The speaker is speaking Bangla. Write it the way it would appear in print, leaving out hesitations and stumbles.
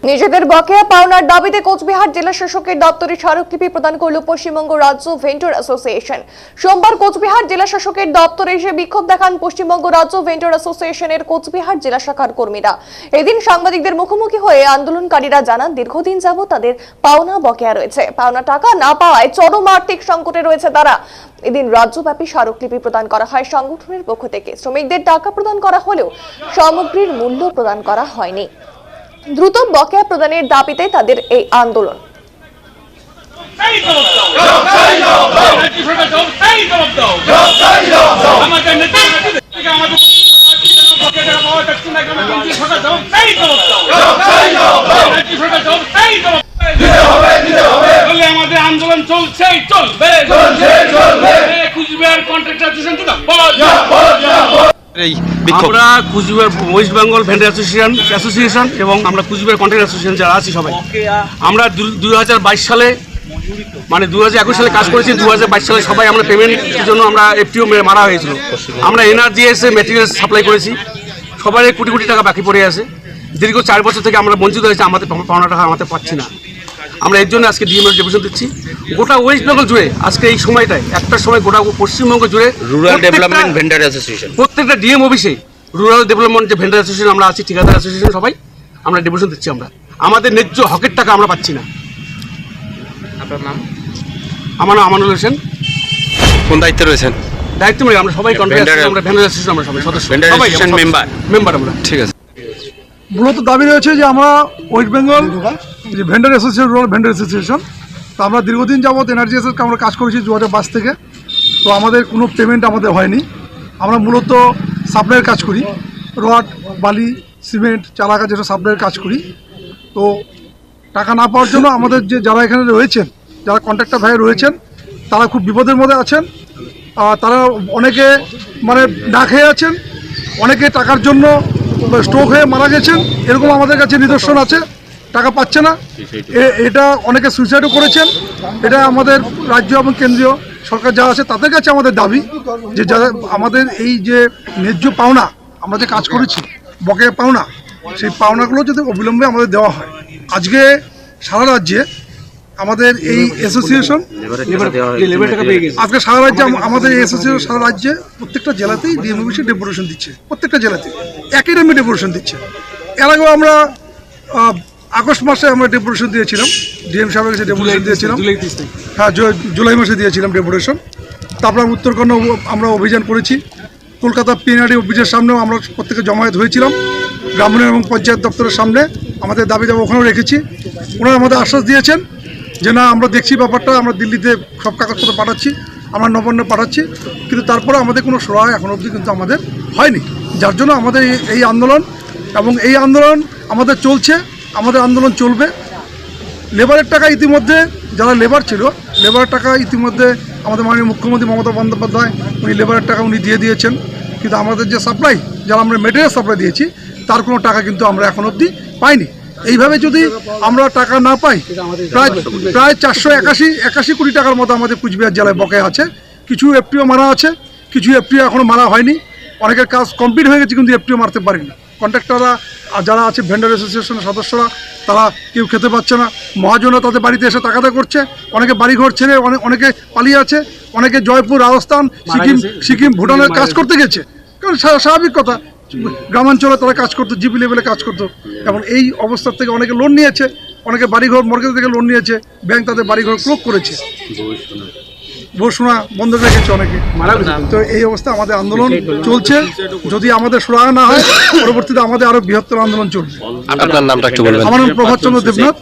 নিজেদের বকেয়া পাওনার দাবিতে কোচবিহার জেলা শাসকের দপ্তরে স্মারকলিপি প্রদান করল পশ্চিমবঙ্গ রাজ্য ভেন্ডর অ্যাসোসিয়েশন। সোমবার কোচবিহার জেলা শাসকের দপ্তরে এসে বিক্ষোভ দেখান পশ্চিমবঙ্গ রাজ্য ভেন্ডর অ্যাসোসিয়েশনের কোচবিহার জেলা শাখার কর্মীরা। এদিন সাংবাদিকদের মুখোমুখি হয়ে আন্দোলনকারীরা জানান, দীর্ঘদিন যাবৎ তাদের পাওনা বকেয়া রয়েছে। পাওনা টাকা না পাওয়ায় চরম আর্থিক সংকটে রয়েছে তারা। এদিন রাজ্যব্যাপী স্মারকলিপি প্রদান করা হয় সংগঠনের পক্ষ থেকে। শ্রমিকদের টাকা প্রদান করা হলেও সামগ্রীর মূল্য প্রদান করা হয়নি। দ্রুত বকেয়া প্রদানের দাবিতে তাদের এই আন্দোলন। আমাদের আন্দোলন চলছে, চলবে। কুচবিহার কন্ট্রাক্টর আমরা Cooch Behar west Bengal vendor association এবং আমরা কুচবিহার কন্ট্রাক্টর অ্যাসোসিয়েশন যারা আছি সবাই আমরা 2022 সালে মানে 2021 সালে কাজ করেছি। 2022 সালে সবাই আমরা পেমেন্টের জন্য আমরা এফটিও মারা হয়েছিল। আমরা এনআরজিএসে মেটেরিয়াল সাপ্লাই করেছি, সবাই কোটি কোটি টাকা বাকি পড়ে আছে। দীর্ঘ 4 বছর থেকে আমরা বঞ্চিত হয়েছি, আমাদের পাওনা টাকা আমাদের পাচ্ছি না। আমরা এর জন্য আজকে ডিএম এর ডেপুটেশন দিচ্ছি। গোটা ওয়েস্ট বেঙ্গল জুড়ে আজকে এই সময়টায় একটা সময় গোটা পশ্চিমবঙ্গ জুড়ে রুরাল ডেভেলপমেন্ট ভেন্ডর অ্যাসোসিয়েশন প্রত্যেকটা ডিএম অফিসে রুরাল ডেভেলপমেন্ট যে ভেন্ডর অ্যাসোসিয়েশন আমরা আছি, ঠিকাদার অ্যাসোসিয়েশন সবাই আমরা ডেপুটেশন দিচ্ছি। আমরা আমাদের ন্যায্য হকের টাকা আমরা পাচ্ছি না। আপনার নাম? আমার নাম আমানুল হোসেন। কোন দায়িত্বে রয়েছেন? দায়িত্ব মানে আমরা সবাই আমরা ভেন্ডর অ্যাসোসিয়েশন আমরা সবাই সদস্য, ভেন্ডর অ্যাসোসিয়েশন মেম্বার আমরা। ঠিক আছে। মূলত দাবি রয়েছে যে আমরা ওয়েস্ট বেঙ্গল যে vendor association rural vendor association, তো আমরা দীর্ঘদিন যাবৎ এনআরজিএসের আমরা কাজ করেছি 2022 থেকে। তো আমাদের কোনো পেমেন্ট আমাদের হয়নি। আমরা মূলত সাপ্লাইয়ের কাজ করি, রড, বালি, সিমেন্ট, চালাকা যেসব সাপ্লাইয়ের কাজ করি। তো টাকা না পাওয়ার জন্য আমাদের যে যারা এখানে রয়েছেন, যারা কন্ট্রাক্টর ভাই রয়েছেন, তারা খুব বিপদের মধ্যে আছেন। তারা অনেকে মানে না খেয়ে আছেন, অনেকে টাকার জন্য স্ট্রোক হয়ে মারা গেছেন, এরকম আমাদের কাছে নিদর্শন আছে। টাকা পাচ্ছে না, এটা অনেকে সুইসাইডও করেছেন। এটা আমাদের রাজ্য এবং কেন্দ্রীয় সরকার যা আছে তাদের কাছে আমাদের দাবি যে যারা আমাদের এই যে ন্যায্য পাওনা আমরা যে কাজ করেছি বকেয়া পাওনা, সেই পাওনাগুলো যদি অবিলম্বে আমাদের দেওয়া হয়। আজকে সারা রাজ্যে আমাদের এই অ্যাসোসিয়েশন আজকে সারা রাজ্যে আমাদের এই অ্যাসোসিয়েশন সারা রাজ্যে প্রত্যেকটা জেলাতেই ডিএম অফিসে ডেপুটেশন দিচ্ছে, প্রত্যেকটা জেলাতে একই দামে ডেপুটেশন দিচ্ছে। এর আগেও আমরা আগস্ট মাসে আমরা ডেপুটেশন দিয়েছিলাম, ডিএম সাহেবের কাছে ডেপুটেশন দিয়েছিলাম। হ্যাঁ, জুলাই মাসে দিয়েছিলাম ডেপুটেশন। তারপর উত্তরকন্যা আমরা অভিযান করেছি। কলকাতা পিএনআরডি অফিসের সামনেও আমরা প্রত্যেকে জমায়েত হয়েছিলাম, গ্রামীণ এবং পঞ্চায়েত দপ্তরের সামনে আমাদের দাবি দাবা ওখানেও রেখেছি। ওনারা আমাদের আশ্বাস দিয়েছেন যে না, আমরা দেখছি ব্যাপারটা, আমরা দিল্লিতে সব কাগজপত্র পাঠাচ্ছি, আমরা নবান্ন পাঠাচ্ছি, কিন্তু তারপরে আমাদের কোনো সহায় এখন অবধি কিন্তু আমাদের হয়নি। যার জন্য আমাদের এই আন্দোলন, এবং এই আন্দোলন আমাদের চলছে, আমাদের আন্দোলন চলবে। লেবারের টাকা ইতিমধ্যে যারা লেবার ছিল, লেবারের টাকা ইতিমধ্যে আমাদের মাননীয় মুখ্যমন্ত্রী মমতা বন্দ্যোপাধ্যায় উনি লেবারের টাকা উনি দিয়ে দিয়েছেন। কিন্তু আমাদের যে সাপ্লাই, যারা আমরা মেটেরিয়াল সাপ্লাই দিয়েছি, তার কোনো টাকা কিন্তু আমরা এখন অবধি পাইনি। এইভাবে যদি আমরা টাকা না পাই, প্রায় 481 কোটি টাকার মতো আমাদের কুচবিহার জেলায় বকেয়া আছে। কিছু এফটিও মারা আছে, কিছু এফটিও এখনও মারা হয়নি। অনেকের কাজ কমপ্লিট হয়ে গেছে কিন্তু এফটিও মারতে পারেনি। কন্ট্রাক্টররা যারা আছে ভেন্ডর অ্যাসোসিয়েশনের সদস্যরা, তারা কেউ খেতে পাচ্ছে না। মহাজনরা তাদের বাড়িতে এসে টাকাটা করছে, অনেকে বাড়িঘর ছেড়ে অনেকে পালিয়ে আছে, অনেকে জয়পুর, রাজস্থান, সিকিম, ভুটানের কাজ করতে গেছে। কারণ স্বাভাবিক কথা, গ্রামাঞ্চলে তারা কাজ করতো, জিপি লেভেলে কাজ করতো। এবং এই অবস্থার থেকে অনেকে লোন নিয়েছে, অনেকে বাড়িঘর মর্গেজ থেকে লোন নিয়েছে, ব্যাংক তাদের বাড়িঘর ক্লোজ করেছে, বসুনা বন্ধ রেখেছে অনেকে। তো এই অবস্থা আমাদের আন্দোলন চলছে। যদি আমাদের সুরাহা না হয়, পরবর্তীতে আমাদের আরো বৃহত্তর আন্দোলন চলবে। আপনার নামটা একটু বলবেন? আমার নাম প্রভাত চন্দ্র দেবনাথ।